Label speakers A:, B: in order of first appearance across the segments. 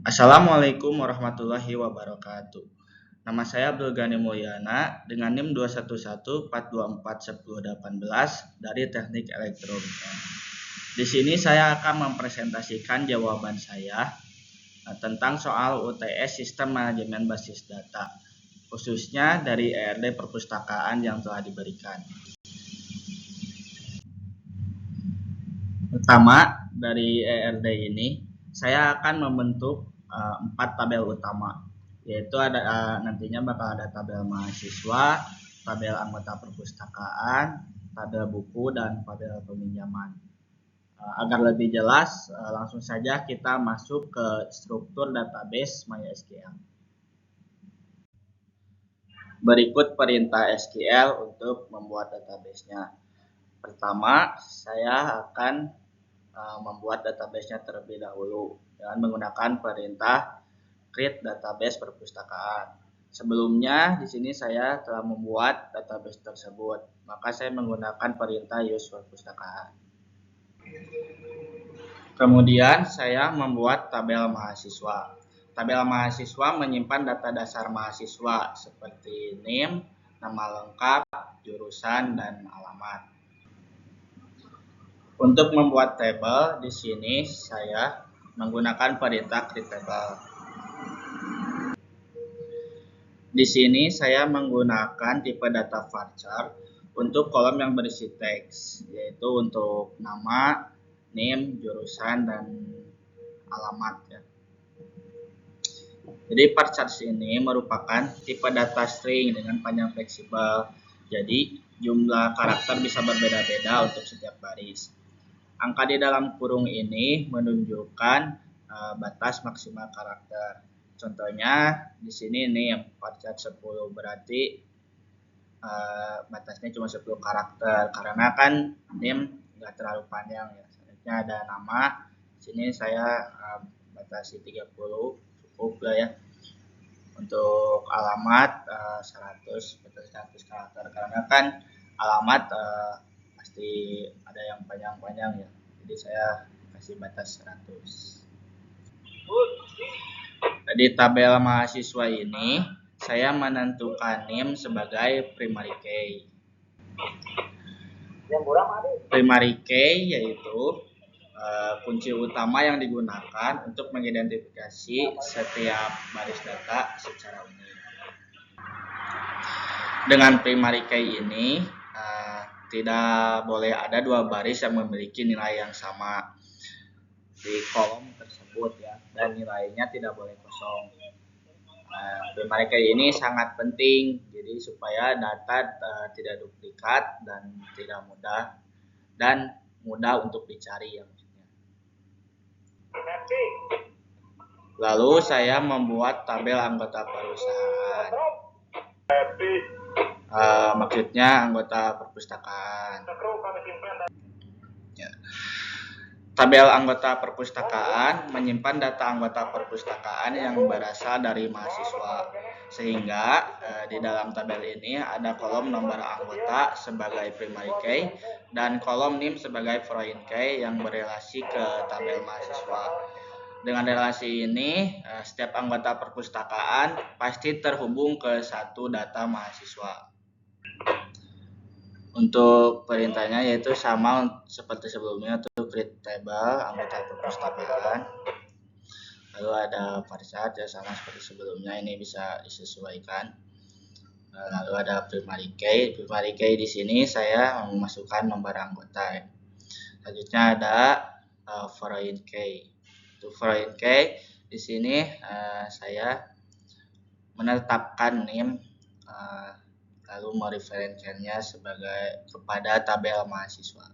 A: Assalamualaikum warahmatullahi wabarakatuh. Nama saya Abdul Ghani Mulyana dengan NIM 21142411018 dari Teknik Elektronika. Di sini saya akan mempresentasikan jawaban saya tentang soal UTS Sistem Manajemen Basis Data, khususnya dari ERD Perpustakaan yang telah diberikan. Pertama, dari ERD ini saya akan membentuk 4 tabel utama, yaitu ada nantinya bakal ada tabel mahasiswa, tabel anggota perpustakaan, tabel buku, dan tabel peminjaman. Agar lebih jelas, langsung saja kita masuk ke struktur database MySQL. Berikut perintah SQL untuk membuat database-nya. Pertama, saya akan membuat database-nya terlebih dahulu dengan menggunakan perintah create database perpustakaan. Sebelumnya di sini saya telah membuat database tersebut, maka saya menggunakan perintah use perpustakaan. Kemudian saya membuat tabel mahasiswa. Tabel mahasiswa menyimpan data dasar mahasiswa seperti NIM, nama lengkap, jurusan, dan alamat. Untuk membuat tabel di sini saya menggunakan perintah create table. Di sini saya menggunakan tipe data varchar untuk kolom yang berisi teks, yaitu untuk nama, NIM, jurusan, dan alamat ya. Jadi varchar ini merupakan tipe data string dengan panjang fleksibel. Jadi jumlah karakter bisa berbeda-beda untuk setiap baris. Angka di dalam kurung ini menunjukkan batas maksimal karakter. Contohnya di sini nih yang varchar 10 berarti batasnya cuma 10 karakter karena kan NIM nggak terlalu panjang ya. Selanjutnya ada nama. Di sini saya batasi 30 cukup lah ya. Untuk alamat 100 karakter karena kan alamat pasti ada yang panjang-panjang ya. Jadi saya kasih batas 100. Di tabel mahasiswa ini saya menentukan NIM sebagai primary key. Primary key yaitu kunci utama yang digunakan untuk mengidentifikasi setiap baris data secara unik. Dengan primary key ini tidak boleh ada dua baris yang memiliki nilai yang sama di kolom tersebut ya, dan nilainya tidak boleh kosong. Primary key ini sangat penting jadi supaya data tidak duplikat dan tidak mudah untuk dicari ya. Lalu saya membuat tabel anggota perusahaan. Maksudnya anggota perpustakaan. Ya. Tabel anggota perpustakaan menyimpan data anggota perpustakaan yang berasal dari mahasiswa. Sehingga di dalam tabel ini ada kolom nomor anggota sebagai primary key dan kolom NIM sebagai foreign key yang berelasi ke tabel mahasiswa. Dengan relasi ini, setiap anggota perpustakaan pasti terhubung ke satu data mahasiswa. Untuk perintahnya yaitu sama seperti sebelumnya, untuk create table anggota perpustakaan. Lalu ada varchar ya sama seperti sebelumnya, ini bisa disesuaikan. Lalu ada primary key. Primary key di sini saya memasukkan nomor anggota. Selanjutnya ada foreign key. Untuk foreign key di sini saya menetapkan NIM lalu mereferensikannya kepada tabel mahasiswa.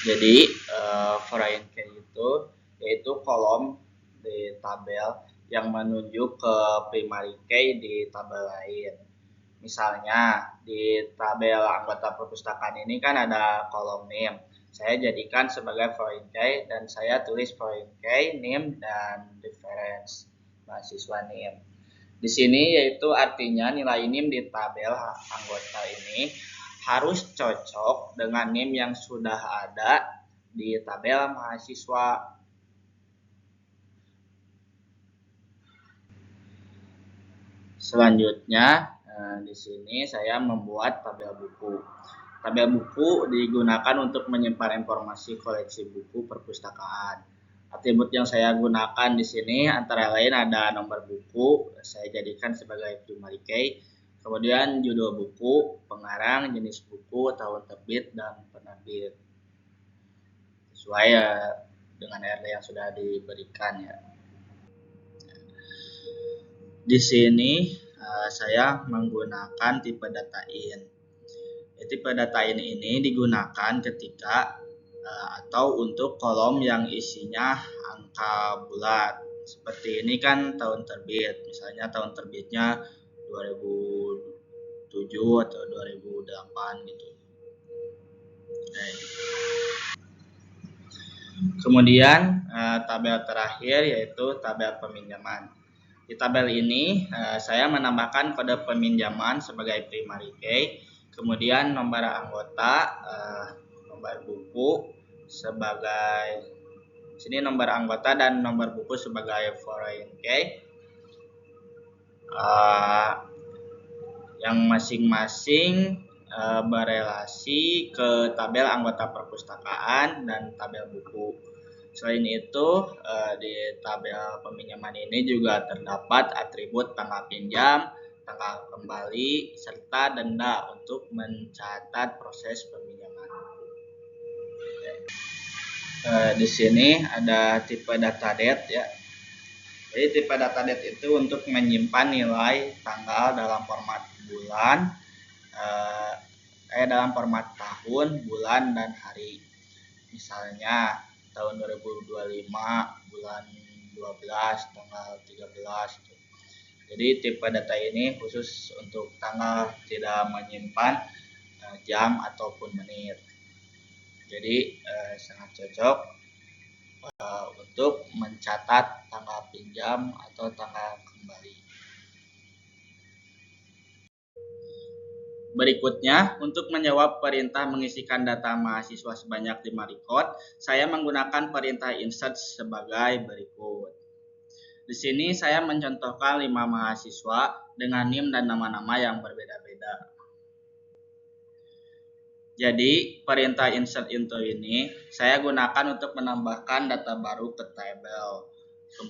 A: Jadi foreign key itu yaitu kolom di tabel yang menunjuk ke primary key di tabel lain. Misalnya di tabel anggota perpustakaan ini kan ada kolom NIM. Saya jadikan sebagai foreign key dan saya tulis foreign key, NIM, dan reference mahasiswa NIM. Di sini yaitu artinya nilai NIM di tabel anggota ini harus cocok dengan NIM yang sudah ada di tabel mahasiswa. Selanjutnya di sini saya membuat tabel buku. Tabel buku digunakan untuk menyimpan informasi koleksi buku perpustakaan. Atribut yang saya gunakan di sini antara lain ada nomor buku, saya jadikan sebagai primary key, kemudian judul buku, pengarang, jenis buku, tahun terbit, dan penerbit. Sesuai dengan RD yang sudah diberikan ya. Di sini saya menggunakan tipe data in. Tipe data in ini digunakan ketika atau untuk kolom yang isinya angka bulat. Seperti ini kan tahun terbit, misalnya tahun terbitnya 2007 atau 2008 gitu. Kemudian tabel terakhir yaitu tabel peminjaman. Di tabel ini saya menambahkan kode peminjaman sebagai primary key, kemudian nomor anggota, nomor buku sebagai sini nomor anggota dan nomor buku sebagai foreign key, yang masing-masing berelasi ke tabel anggota perpustakaan dan tabel buku. Selain itu, di tabel peminjaman ini juga terdapat atribut tanggal pinjam, tanggal kembali, serta denda untuk mencatat proses peminjaman. Di sini ada tipe data date ya. Jadi tipe data date itu untuk menyimpan nilai tanggal dalam format bulan, dalam format tahun, bulan, dan hari. Misalnya tahun 2025 bulan 12 tanggal 13. Jadi tipe data ini khusus untuk tanggal, tidak menyimpan jam ataupun menit. Jadi sangat cocok untuk mencatat tanggal pinjam atau tanggal kembali. Berikutnya, untuk menjawab perintah mengisikan data mahasiswa sebanyak 5 record, saya menggunakan perintah insert sebagai berikut. Di sini saya mencontohkan 5 mahasiswa dengan NIM dan nama-nama yang berbeda-beda. Jadi, perintah insert into ini saya gunakan untuk menambahkan data baru ke tabel.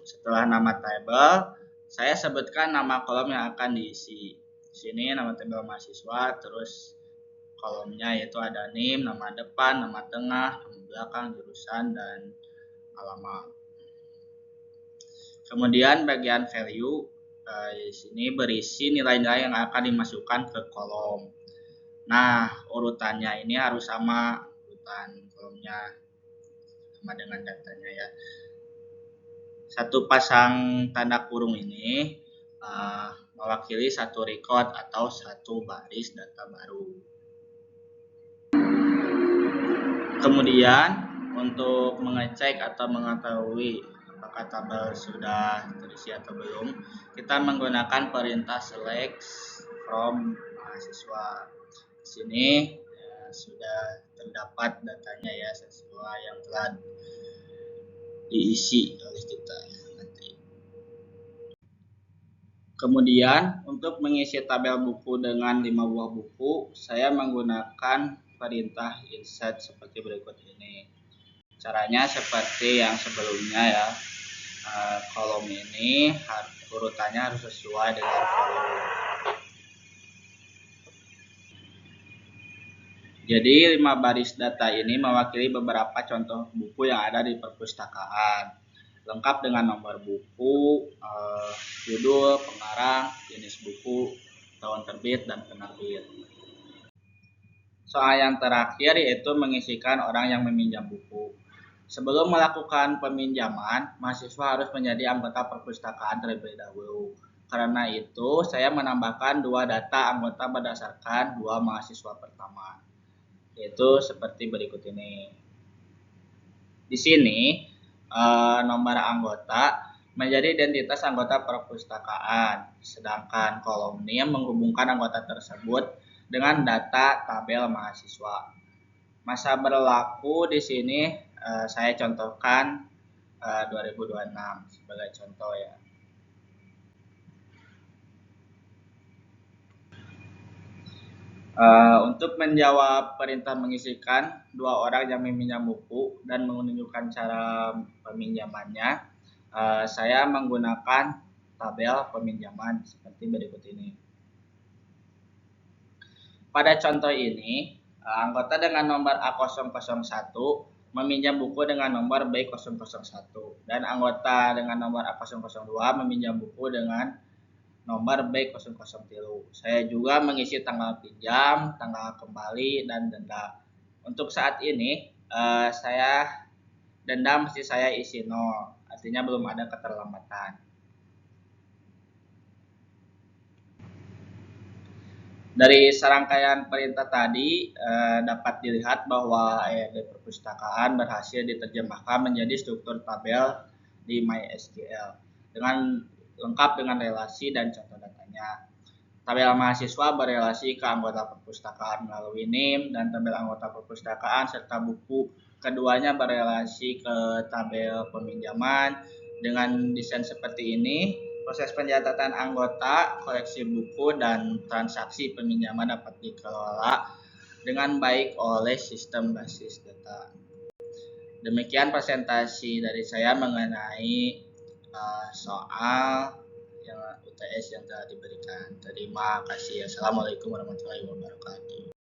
A: Setelah nama tabel, saya sebutkan nama kolom yang akan diisi. Di sini nama tabel mahasiswa, terus kolomnya yaitu ada NIM, nama depan, nama tengah, nama belakang, jurusan, dan alamat. Kemudian bagian value, di sini berisi nilai-nilai yang akan dimasukkan ke kolom. Nah, urutannya ini harus sama, urutan kolomnya sama dengan datanya ya. Satu pasang tanda kurung ini mewakili satu record atau satu baris data baru. Kemudian untuk mengecek atau mengetahui apakah tabel sudah terisi atau belum, kita menggunakan perintah select from mahasiswa. Di sini sudah terdapat datanya ya sesuai yang telah diisi oleh kita nanti. Kemudian untuk mengisi tabel buku dengan 5 buah buku, saya menggunakan perintah insert seperti berikut ini. Caranya seperti yang sebelumnya ya. Kolom ini urutannya harus sesuai dengan kolom. Jadi 5 baris data ini mewakili beberapa contoh buku yang ada di perpustakaan, lengkap dengan nomor buku, judul, pengarang, jenis buku, tahun terbit, dan penerbit. Soal yang terakhir yaitu mengisikan orang yang meminjam buku. Sebelum melakukan peminjaman, mahasiswa harus menjadi anggota perpustakaan terlebih dahulu. Karena itu, saya menambahkan 2 data anggota berdasarkan 2 mahasiswa pertama, yaitu seperti berikut ini. Di sini, nomor anggota menjadi identitas anggota perpustakaan, sedangkan kolom NIM menghubungkan anggota tersebut dengan data tabel mahasiswa. Masa berlaku di sini saya contohkan 2026 sebagai contoh ya. Untuk menjawab perintah mengisikan, dua orang yang meminjam buku dan menunjukkan cara peminjamannya, saya menggunakan tabel peminjaman seperti berikut ini. Pada contoh ini, anggota dengan nomor A001 meminjam buku dengan nomor B001 dan anggota dengan nomor A002 meminjam buku dengan nomor B003. Saya juga mengisi tanggal pinjam, tanggal kembali, dan denda. Untuk saat ini, denda mesti saya isi 0, artinya belum ada keterlambatan. Dari serangkaian perintah tadi dapat dilihat bahwa ERD perpustakaan berhasil diterjemahkan menjadi struktur tabel di MySQL dengan lengkap dengan relasi dan contoh datanya. Tabel mahasiswa berelasi ke anggota perpustakaan melalui NIM dan tabel anggota perpustakaan serta buku keduanya berelasi ke tabel peminjaman. Dengan desain seperti ini, proses pencatatan anggota, koleksi buku, dan transaksi peminjaman dapat dikelola dengan baik oleh sistem basis data. Demikian presentasi dari saya mengenai soal yang UTS yang telah diberikan. Terima kasih. Assalamualaikum warahmatullahi wabarakatuh.